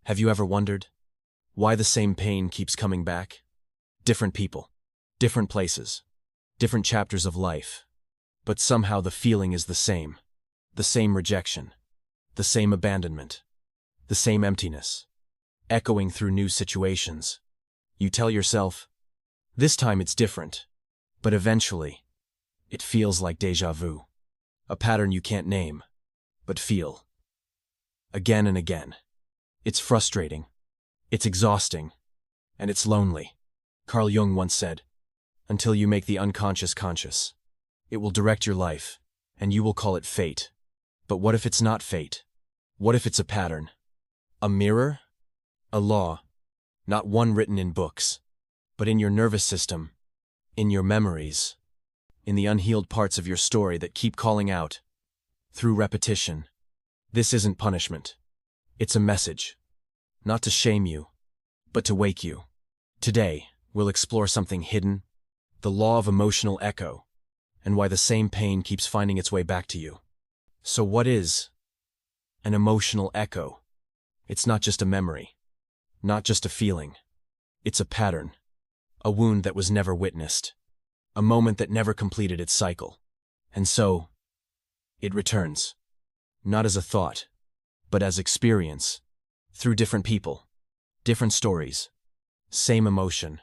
Have you ever wondered why the same pain keeps coming back? Different people, different places, different chapters of life, but somehow the feeling is the same rejection, the same abandonment, the same emptiness, echoing through new situations. You tell yourself, this time it's different, but eventually, it feels like déjà vu, a pattern you can't name, but feel. Again and again. It's frustrating, it's exhausting, and it's lonely. Carl Jung once said, until you make the unconscious conscious, it will direct your life, and you will call it fate. But what if it's not fate? What if it's a pattern? A mirror? A law? Not one written in books, but in your nervous system, in your memories, in the unhealed parts of your story that keep calling out, through repetition. This isn't punishment. It's a message. Not to shame you, but to wake you. Today, we'll explore something hidden, the law of emotional echo, and why the same pain keeps finding its way back to you. So what is an emotional echo? It's not just a memory, not just a feeling. It's a pattern, a wound that was never witnessed, a moment that never completed its cycle. And so, it returns, not as a thought, but as experience, through different people, different stories, same emotion.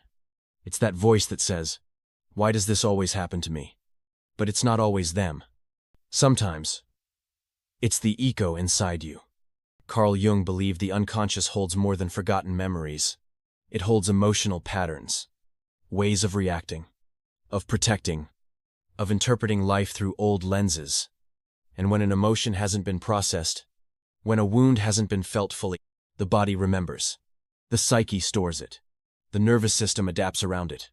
It's that voice that says, why does this always happen to me? But it's not always them. Sometimes, it's the echo inside you. Carl Jung believed the unconscious holds more than forgotten memories. It holds emotional patterns, ways of reacting, of protecting, of interpreting life through old lenses. And when an emotion hasn't been processed, when a wound hasn't been felt fully, the body remembers. The psyche stores it. The nervous system adapts around it.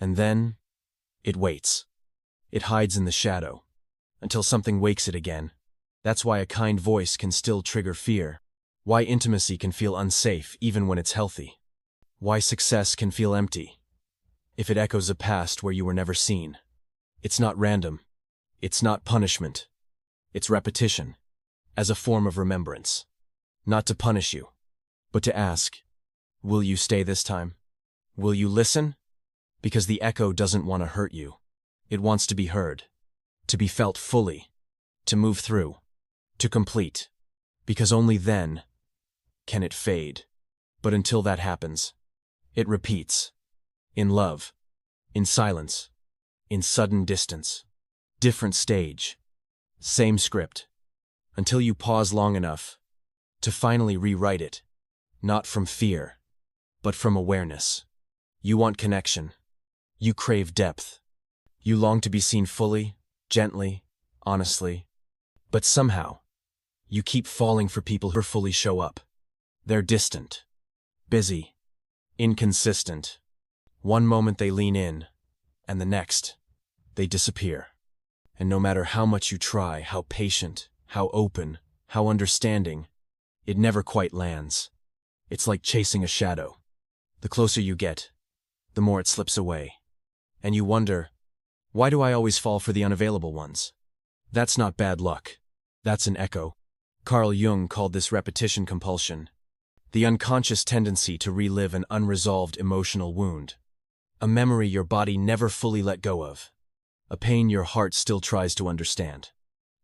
And then, it waits. It hides in the shadow, until something wakes it again. That's why a kind voice can still trigger fear. Why intimacy can feel unsafe even when it's healthy. Why success can feel empty, if it echoes a past where you were never seen. It's not random. It's not punishment. It's repetition, as a form of remembrance. Not to punish you, but to ask, will you stay this time? Will you listen? Because the echo doesn't want to hurt you. It wants to be heard, to be felt fully, to move through, to complete. Because only then can it fade. But until that happens, it repeats. In love, in silence, in sudden distance. Different stage, same script. Until you pause long enough to finally rewrite it, not from fear, but from awareness. You want connection. You crave depth. You long to be seen fully, gently, honestly. But somehow, you keep falling for people who fully show up. They're distant, busy, inconsistent. One moment they lean in, and the next, they disappear. And no matter how much you try, how patient, how open, how understanding, it never quite lands. It's like chasing a shadow. The closer you get, the more it slips away. And you wonder, why do I always fall for the unavailable ones? That's not bad luck. That's an echo. Carl Jung called this repetition compulsion, the unconscious tendency to relive an unresolved emotional wound, a memory your body never fully let go of, a pain your heart still tries to understand.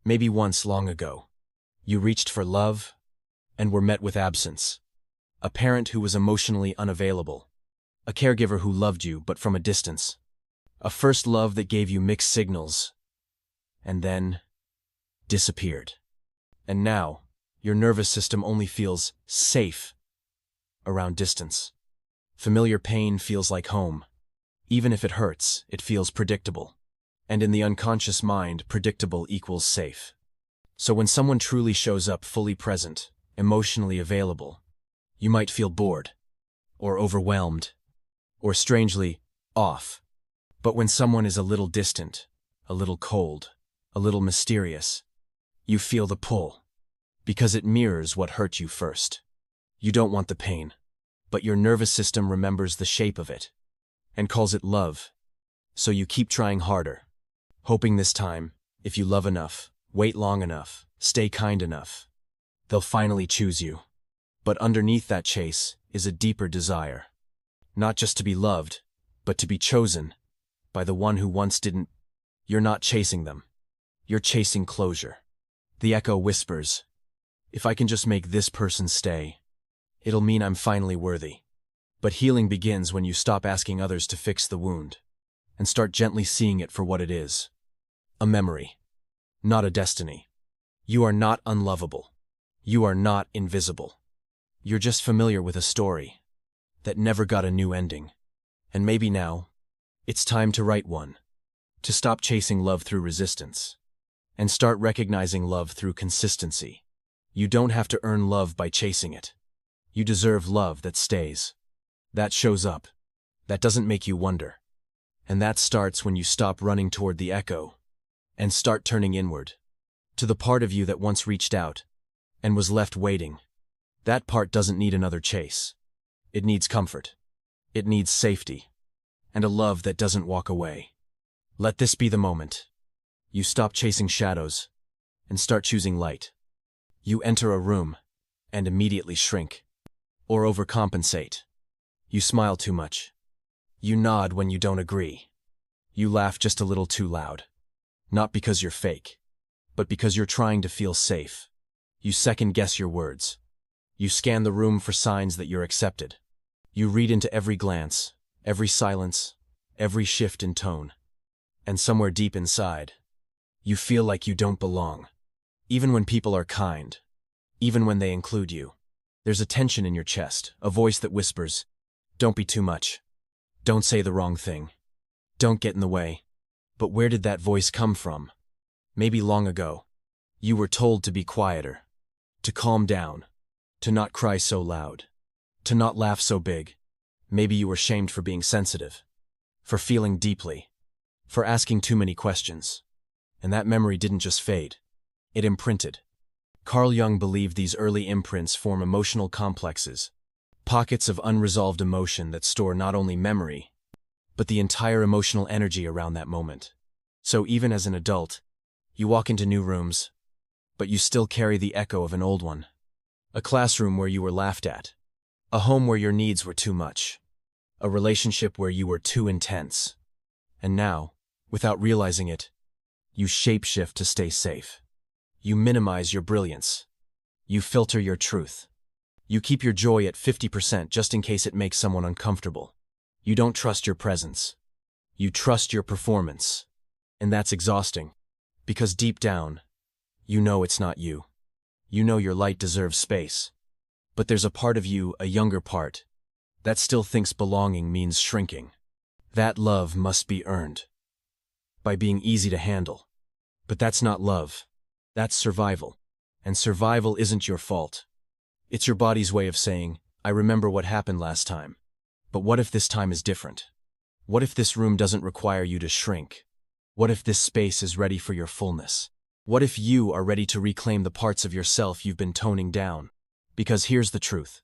Maybe once long ago, you reached for love and were met with absence. A parent who was emotionally unavailable. A caregiver who loved you but from a distance. A first love that gave you mixed signals. And then, disappeared. And now, your nervous system only feels safe around distance. Familiar pain feels like home. Even if it hurts, it feels predictable. And in the unconscious mind, predictable equals safe. So when someone truly shows up fully present, emotionally available, you might feel bored, or overwhelmed, or strangely off. But when someone is a little distant, a little cold, a little mysterious, you feel the pull, because it mirrors what hurt you first. You don't want the pain, but your nervous system remembers the shape of it, and calls it love. So you keep trying harder, hoping this time, if you love enough, wait long enough, stay kind enough, they'll finally choose you. But underneath that chase is a deeper desire. Not just to be loved, but to be chosen by the one who once didn't. You're not chasing them. You're chasing closure. The echo whispers, if I can just make this person stay, it'll mean I'm finally worthy. But healing begins when you stop asking others to fix the wound and start gently seeing it for what it is. A memory, not a destiny. You are not unlovable. You are not invisible. You're just familiar with a story that never got a new ending. And maybe now, it's time to write one. To stop chasing love through resistance and start recognizing love through consistency. You don't have to earn love by chasing it. You deserve love that stays, that shows up, that doesn't make you wonder. And that starts when you stop running toward the echo and start turning inward, to the part of you that once reached out and was left waiting. That part doesn't need another chase. It needs comfort. It needs safety. And a love that doesn't walk away. Let this be the moment. You stop chasing shadows and start choosing light. You enter a room and immediately shrink or overcompensate. You smile too much. You nod when you don't agree. You laugh just a little too loud. Not because you're fake, but because you're trying to feel safe. You second-guess your words. You scan the room for signs that you're accepted. You read into every glance, every silence, every shift in tone. And somewhere deep inside, you feel like you don't belong. Even when people are kind, even when they include you, there's a tension in your chest, a voice that whispers, don't be too much. Don't say the wrong thing. Don't get in the way. But where did that voice come from? Maybe long ago. You were told to be quieter, to calm down, to not cry so loud, to not laugh so big. Maybe you were shamed for being sensitive, for feeling deeply, for asking too many questions. And that memory didn't just fade. It imprinted. Carl Jung believed these early imprints form emotional complexes, pockets of unresolved emotion that store not only memory, but the entire emotional energy around that moment. So even as an adult, you walk into new rooms, but you still carry the echo of an old one. A classroom where you were laughed at. A home where your needs were too much. A relationship where you were too intense. And now, without realizing it, you shapeshift to stay safe. You minimize your brilliance. You filter your truth. You keep your joy at 50% just in case it makes someone uncomfortable. You don't trust your presence. You trust your performance. And that's exhausting. Because deep down, you know it's not you. You know your light deserves space. But there's a part of you, a younger part, that still thinks belonging means shrinking. That love must be earned. By being easy to handle. But that's not love. That's survival. And survival isn't your fault. It's your body's way of saying, I remember what happened last time. But what if this time is different? What if this room doesn't require you to shrink? What if this space is ready for your fullness? What if you are ready to reclaim the parts of yourself you've been toning down? Because here's the truth.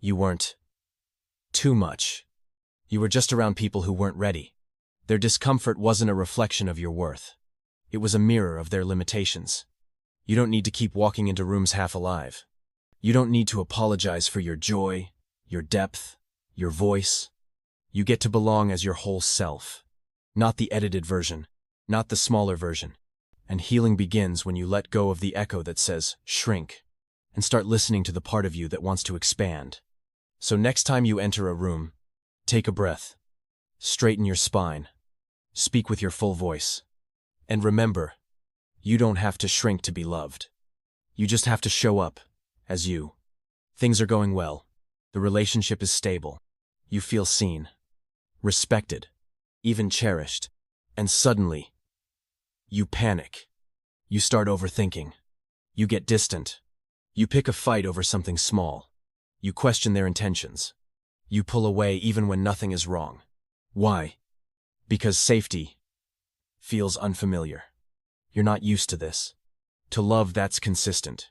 You weren't too much. You were just around people who weren't ready. Their discomfort wasn't a reflection of your worth. It was a mirror of their limitations. You don't need to keep walking into rooms half alive. You don't need to apologize for your joy, your depth, your voice. You get to belong as your whole self. Not the edited version, not the smaller version. And healing begins when you let go of the echo that says, shrink, and start listening to the part of you that wants to expand. So next time you enter a room, take a breath. Straighten your spine. Speak with your full voice. And remember, you don't have to shrink to be loved. You just have to show up as you. Things are going well. The relationship is stable. You feel seen, respected, even cherished. And suddenly, you panic. You start overthinking. You get distant. You pick a fight over something small. You question their intentions. You pull away even when nothing is wrong. Why? Because safety feels unfamiliar. You're not used to this. To love that's consistent.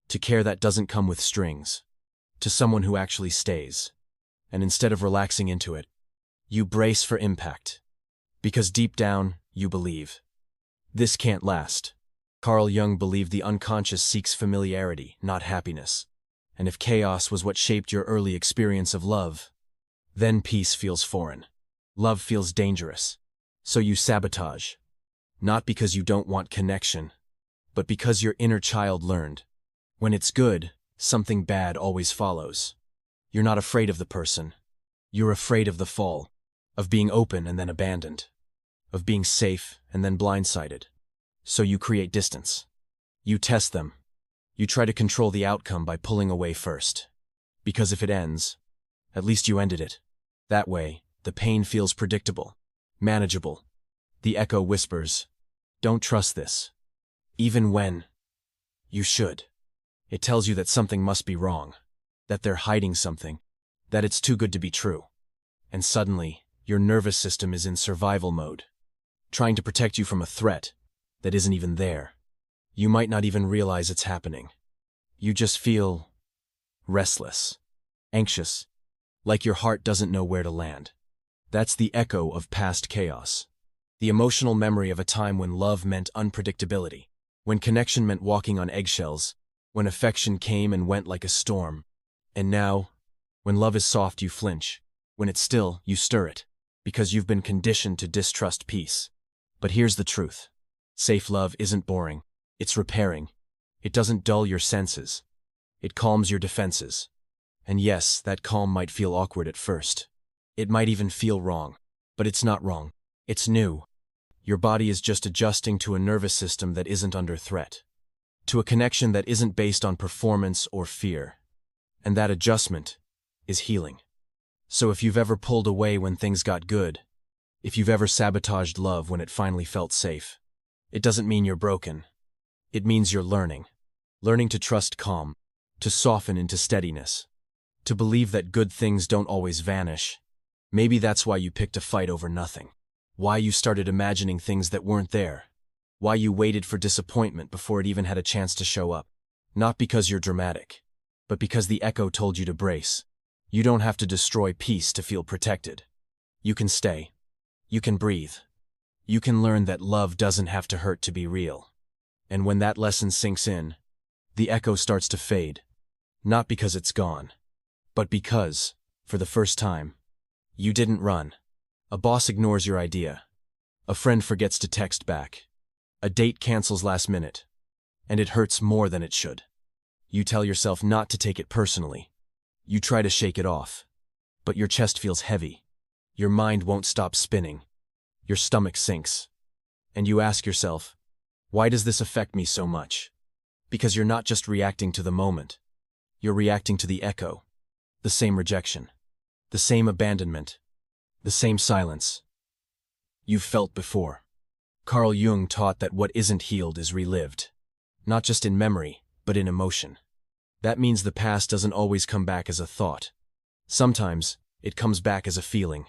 To care that doesn't come with strings. To someone who actually stays. And instead of relaxing into it, you brace for impact. Because deep down, you believe. This can't last. Carl Jung believed the unconscious seeks familiarity, not happiness. And if chaos was what shaped your early experience of love, then peace feels foreign. Love feels dangerous. So you sabotage. Not because you don't want connection, but because your inner child learned. When it's good, something bad always follows. You're not afraid of the person. You're afraid of the fall, of being open and then abandoned, of being safe and then blindsided. So you create distance. You test them. You try to control the outcome by pulling away first. Because if it ends, at least you ended it. That way, the pain feels predictable, manageable. The echo whispers, "Don't trust this." Even when you should. It tells you that something must be wrong, that they're hiding something, that it's too good to be true. And suddenly, your nervous system is in survival mode, trying to protect you from a threat that isn't even there. You might not even realize it's happening. You just feel restless, anxious, like your heart doesn't know where to land. That's the echo of past chaos. The emotional memory of a time when love meant unpredictability, when connection meant walking on eggshells, when affection came and went like a storm. And now, when love is soft, you flinch. When it's still, you stir it, because you've been conditioned to distrust peace. But here's the truth. Safe love isn't boring. It's repairing. It doesn't dull your senses. It calms your defenses. And yes, that calm might feel awkward at first. It might even feel wrong. But it's not wrong. It's new. Your body is just adjusting to a nervous system that isn't under threat, to a connection that isn't based on performance or fear. And that adjustment is healing. So if you've ever pulled away when things got good, if you've ever sabotaged love when it finally felt safe, it doesn't mean you're broken. It means you're learning. Learning to trust calm, to soften into steadiness, to believe that good things don't always vanish. Maybe that's why you picked a fight over nothing. Why you started imagining things that weren't there. Why you waited for disappointment before it even had a chance to show up. Not because you're dramatic, but because the echo told you to brace. You don't have to destroy peace to feel protected. You can stay. You can breathe. You can learn that love doesn't have to hurt to be real. And when that lesson sinks in, the echo starts to fade. Not because it's gone, but because, for the first time, you didn't run. A boss ignores your idea. A friend forgets to text back. A date cancels last minute. And it hurts more than it should. You tell yourself not to take it personally. You try to shake it off. But your chest feels heavy. Your mind won't stop spinning. Your stomach sinks. And you ask yourself, why does this affect me so much? Because you're not just reacting to the moment. You're reacting to the echo. The same rejection. The same abandonment. The same silence. You've felt before. Carl Jung taught that what isn't healed is relived. Not just in memory, but in emotion. That means the past doesn't always come back as a thought. Sometimes, it comes back as a feeling.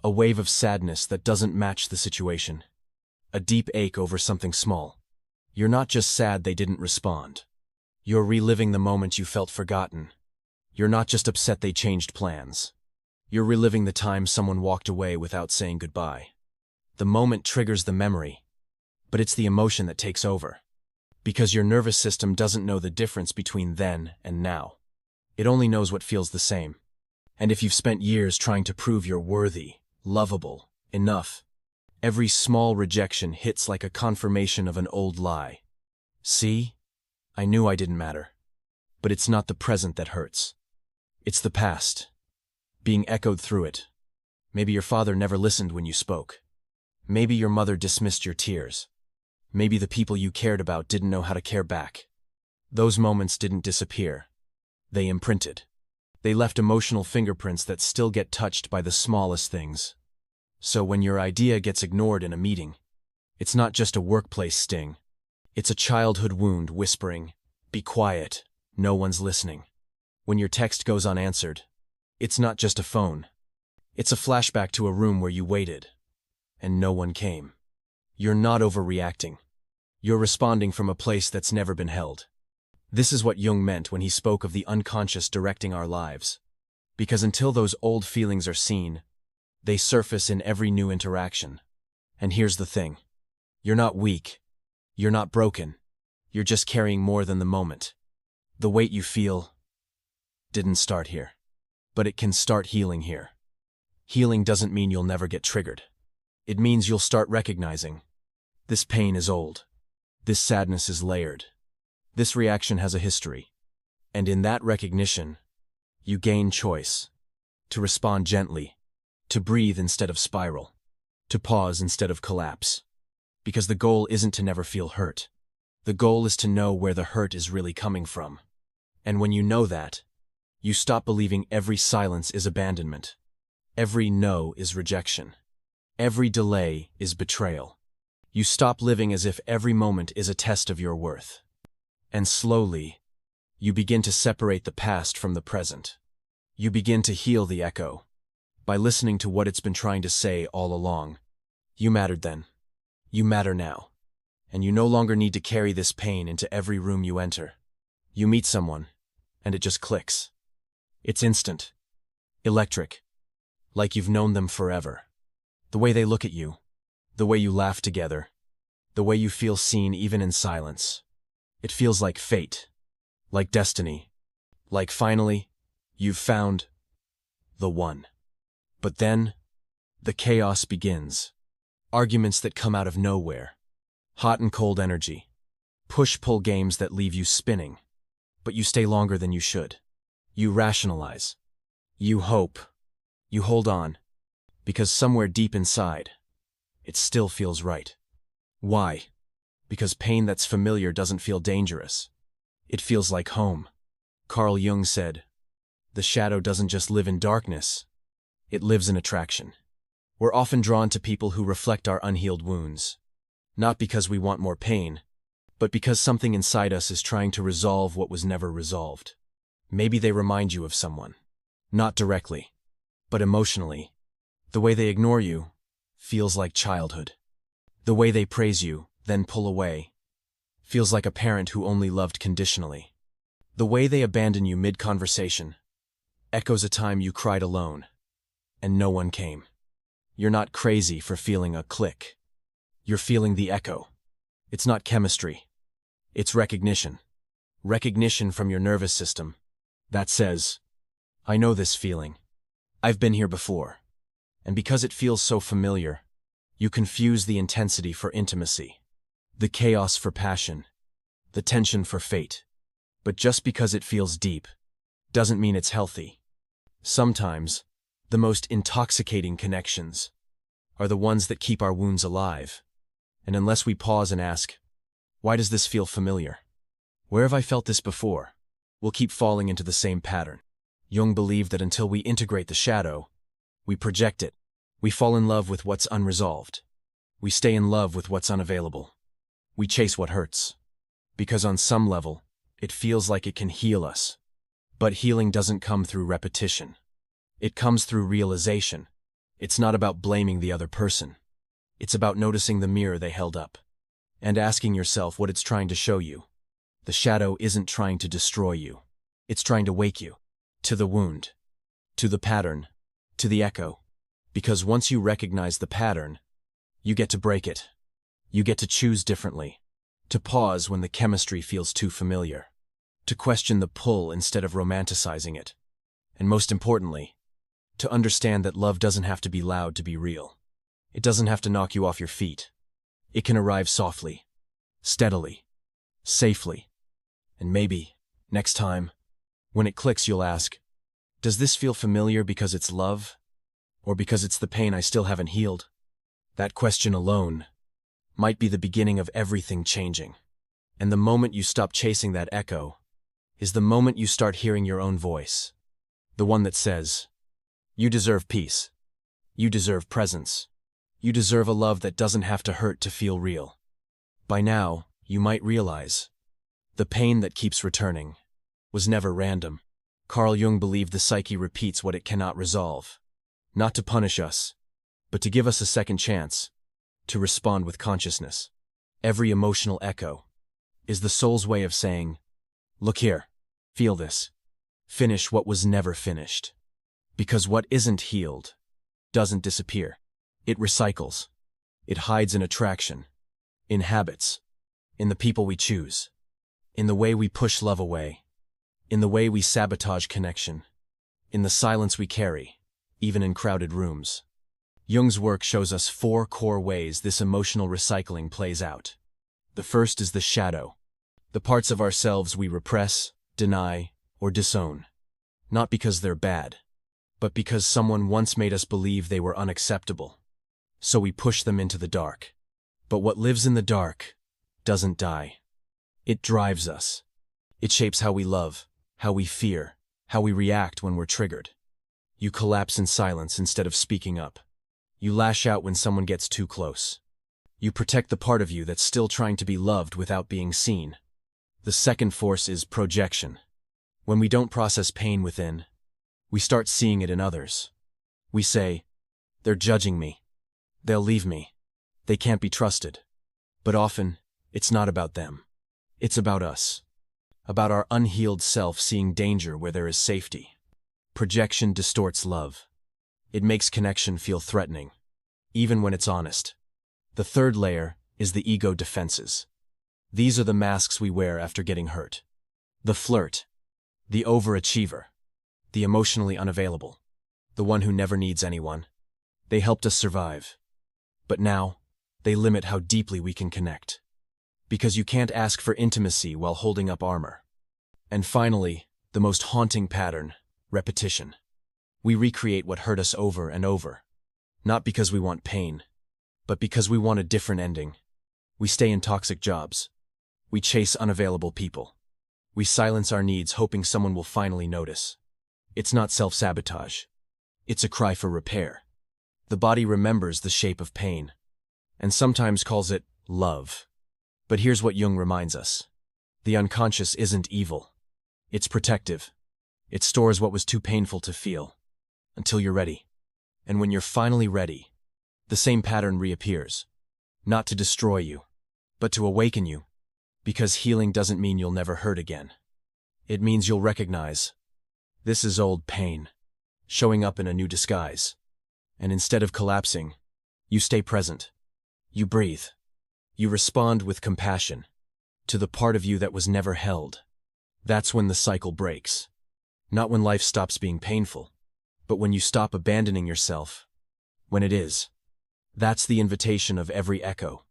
A wave of sadness that doesn't match the situation. A deep ache over something small. You're not just sad they didn't respond. You're reliving the moment you felt forgotten. You're not just upset they changed plans. You're reliving the time someone walked away without saying goodbye. The moment triggers the memory, but it's the emotion that takes over. Because your nervous system doesn't know the difference between then and now. It only knows what feels the same. And if you've spent years trying to prove you're worthy, lovable, enough, every small rejection hits like a confirmation of an old lie. See? I knew I didn't matter. But it's not the present that hurts. It's the past. Being echoed through it. Maybe your father never listened when you spoke. Maybe your mother dismissed your tears. Maybe the people you cared about didn't know how to care back. Those moments didn't disappear. They imprinted. They left emotional fingerprints that still get touched by the smallest things. So when your idea gets ignored in a meeting, it's not just a workplace sting. It's a childhood wound whispering, "Be quiet, no one's listening." When your text goes unanswered, it's not just a phone. It's a flashback to a room where you waited, and no one came. You're not overreacting. You're responding from a place that's never been held. This is what Jung meant when he spoke of the unconscious directing our lives. Because until those old feelings are seen, they surface in every new interaction. And here's the thing. You're not weak. You're not broken. You're just carrying more than the moment. The weight you feel, didn't start here. But it can start healing here. Healing doesn't mean you'll never get triggered. It means you'll start recognizing. This pain is old. This sadness is layered. This reaction has a history. And in that recognition, you gain choice. To respond gently. To breathe instead of spiral. To pause instead of collapse. Because the goal isn't to never feel hurt. The goal is to know where the hurt is really coming from. And when you know that, you stop believing every silence is abandonment. Every no is rejection. Every delay is betrayal. You stop living as if every moment is a test of your worth. And slowly, you begin to separate the past from the present. You begin to heal the echo. By listening to what it's been trying to say all along. You mattered then. You matter now. And you no longer need to carry this pain into every room you enter. You meet someone, and it just clicks. It's instant. Electric. Like you've known them forever. The way they look at you. The way you laugh together. The way you feel seen even in silence. It feels like fate. Like destiny. Like finally, you've found the one. But then, the chaos begins. Arguments that come out of nowhere. Hot and cold energy. Push-pull games that leave you spinning. But you stay longer than you should. You rationalize. You hope. You hold on. Because somewhere deep inside, it still feels right. Why? Because pain that's familiar doesn't feel dangerous. It feels like home. Carl Jung said, "The shadow doesn't just live in darkness. It lives in attraction." We're often drawn to people who reflect our unhealed wounds. Not because we want more pain, but because something inside us is trying to resolve what was never resolved. Maybe they remind you of someone. Not directly, but emotionally. The way they ignore you feels like childhood. The way they praise you, then pull away, feels like a parent who only loved conditionally. The way they abandon you mid-conversation echoes a time you cried alone, and no one came. You're not crazy for feeling a click. You're feeling the echo. It's not chemistry. It's recognition. Recognition from your nervous system that says, "I know this feeling. I've been here before." And because it feels so familiar, you confuse the intensity for intimacy, the chaos for passion, the tension for fate. But just because it feels deep doesn't mean it's healthy. Sometimes, the most intoxicating connections are the ones that keep our wounds alive. And unless we pause and ask, why does this feel familiar? Where have I felt this before? We'll keep falling into the same pattern. Jung believed that until we integrate the shadow, we project it. We fall in love with what's unresolved. We stay in love with what's unavailable. We chase what hurts. Because on some level, it feels like it can heal us. But healing doesn't come through repetition. It comes through realization. It's not about blaming the other person. It's about noticing the mirror they held up. And asking yourself what it's trying to show you. The shadow isn't trying to destroy you. It's trying to wake you. To the wound. To the pattern. To the echo. Because once you recognize the pattern, you get to break it. You get to choose differently. To pause when the chemistry feels too familiar. To question the pull instead of romanticizing it. And most importantly, to understand that love doesn't have to be loud to be real. It doesn't have to knock you off your feet. It can arrive softly, steadily, safely. And maybe, next time, when it clicks, you'll ask, does this feel familiar because it's love? Or because it's the pain I still haven't healed? That question alone might be the beginning of everything changing. And the moment you stop chasing that echo is the moment you start hearing your own voice. The one that says, you deserve peace. You deserve presence. You deserve a love that doesn't have to hurt to feel real. By now, you might realize, the pain that keeps returning was never random. Carl Jung believed the psyche repeats what it cannot resolve. Not to punish us, but to give us a second chance, to respond with consciousness. Every emotional echo is the soul's way of saying, look here, feel this, finish what was never finished. Because what isn't healed doesn't disappear. It recycles. It hides in attraction, in habits, in the people we choose, in the way we push love away. in the way we sabotage connection, in the silence we carry, even in crowded rooms. Jung's work shows us 4 core ways this emotional recycling plays out. The first is the shadow, the parts of ourselves we repress, deny, or disown. Not because they're bad, but because someone once made us believe they were unacceptable. So we push them into the dark. But what lives in the dark doesn't die. It drives us. It shapes how we love, how we fear, how we react when we're triggered. You collapse in silence instead of speaking up. You lash out when someone gets too close. You protect the part of you that's still trying to be loved without being seen. The second force is projection. When we don't process pain within, we start seeing it in others. We say, "They're judging me. They'll leave me. They can't be trusted." But often, it's not about them. It's about us. About our unhealed self seeing danger where there is safety. Projection distorts love. It makes connection feel threatening, even when it's honest. The third layer is the ego defenses. These are the masks we wear after getting hurt. The flirt, the overachiever, the emotionally unavailable, the one who never needs anyone. They helped us survive. But now, they limit how deeply we can connect. Because you can't ask for intimacy while holding up armor. And finally, the most haunting pattern, repetition. We recreate what hurt us over and over. Not because we want pain, but because we want a different ending. We stay in toxic jobs. We chase unavailable people. We silence our needs hoping someone will finally notice. It's not self-sabotage. It's a cry for repair. The body remembers the shape of pain, and sometimes calls it love. But here's what Jung reminds us. The unconscious isn't evil. It's protective. It stores what was too painful to feel, until you're ready. And when you're finally ready, the same pattern reappears. Not to destroy you, but to awaken you. Because healing doesn't mean you'll never hurt again. It means you'll recognize, this is old pain, showing up in a new disguise. And instead of collapsing, you stay present. You breathe. You respond with compassion to the part of you that was never held. That's when the cycle breaks. Not when life stops being painful, but when you stop abandoning yourself, when it is. That's the invitation of every echo,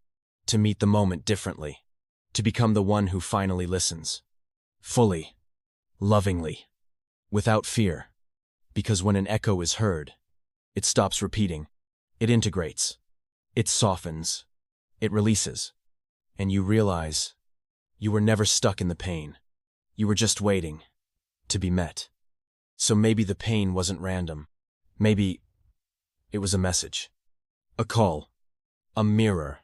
to meet the moment differently, to become the one who finally listens. Fully, lovingly, without fear. Because when an echo is heard, it stops repeating. It integrates. It softens. It releases. And you realize you were never stuck in the pain. You were just waiting to be met. So maybe the pain wasn't random. Maybe it was a message. A call. A mirror.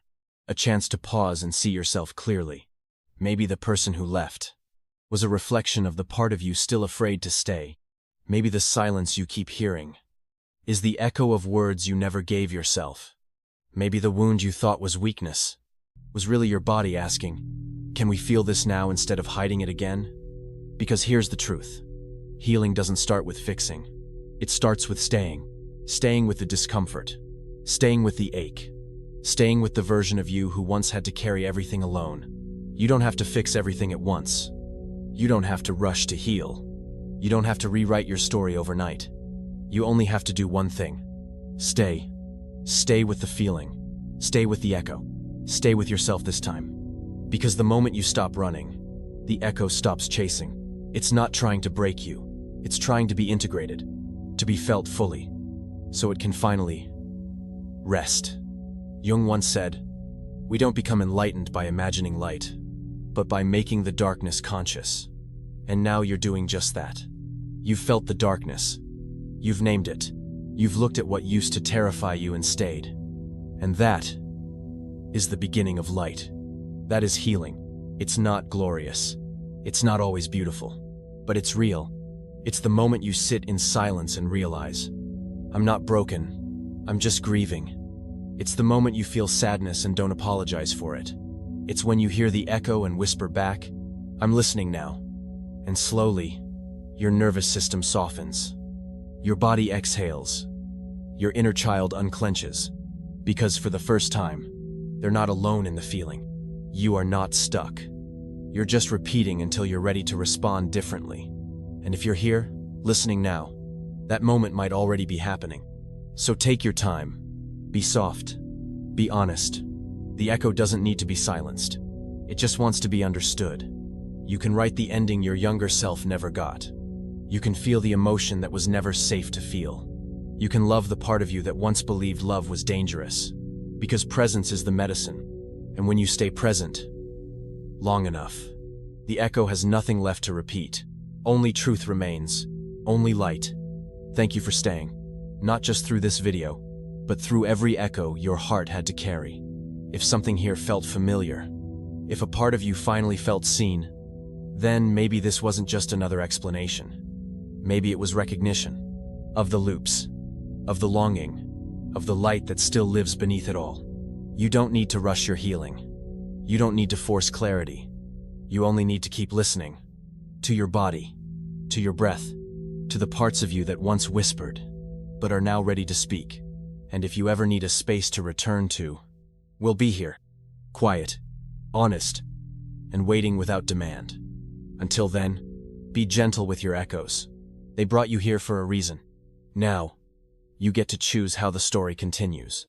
A chance to pause and see yourself clearly. Maybe the person who left was a reflection of the part of you still afraid to stay. Maybe the silence you keep hearing is the echo of words you never gave yourself. Maybe the wound you thought was weakness was really your body asking, can we feel this now instead of hiding it again? Because here's the truth. Healing doesn't start with fixing. It starts with staying. Staying with the discomfort. Staying with the ache. Staying with the version of you who once had to carry everything alone. You don't have to fix everything at once. You don't have to rush to heal. You don't have to rewrite your story overnight. You only have to do one thing. Stay. Stay with the feeling. Stay with the echo. Stay with yourself this time. Because the moment you stop running, the echo stops chasing. It's not trying to break you. It's trying to be integrated, to be felt fully, so it can finally rest. Jung once said, "We don't become enlightened by imagining light, but by making the darkness conscious." And now you're doing just that. You've felt the darkness. You've named it. You've looked at what used to terrify you and stayed. And that is the beginning of light. That is healing. It's not glorious. It's not always beautiful. But it's real. It's the moment you sit in silence and realize, I'm not broken. I'm just grieving. It's the moment you feel sadness and don't apologize for it. It's when you hear the echo and whisper back, I'm listening now. And slowly, your nervous system softens. Your body exhales. Your inner child unclenches. Because for the first time, they're not alone in the feeling. You are not stuck. You're just repeating until you're ready to respond differently. And if you're here, listening now, that moment might already be happening. So take your time. Be soft. Be honest. The echo doesn't need to be silenced. It just wants to be understood. You can write the ending your younger self never got. You can feel the emotion that was never safe to feel. You can love the part of you that once believed love was dangerous. Because presence is the medicine. And when you stay present long enough, the echo has nothing left to repeat. Only truth remains. Only light. Thank you for staying. Not just through this video, but through every echo your heart had to carry. If something here felt familiar, if a part of you finally felt seen, then maybe this wasn't just another explanation. Maybe it was recognition of the loops, of the longing, of the light that still lives beneath it all. You don't need to rush your healing. You don't need to force clarity. You only need to keep listening. To your body, to your breath, to the parts of you that once whispered, but are now ready to speak. And if you ever need a space to return to, we'll be here. Quiet, honest, and waiting without demand. Until then, be gentle with your echoes. They brought you here for a reason. Now, you get to choose how the story continues.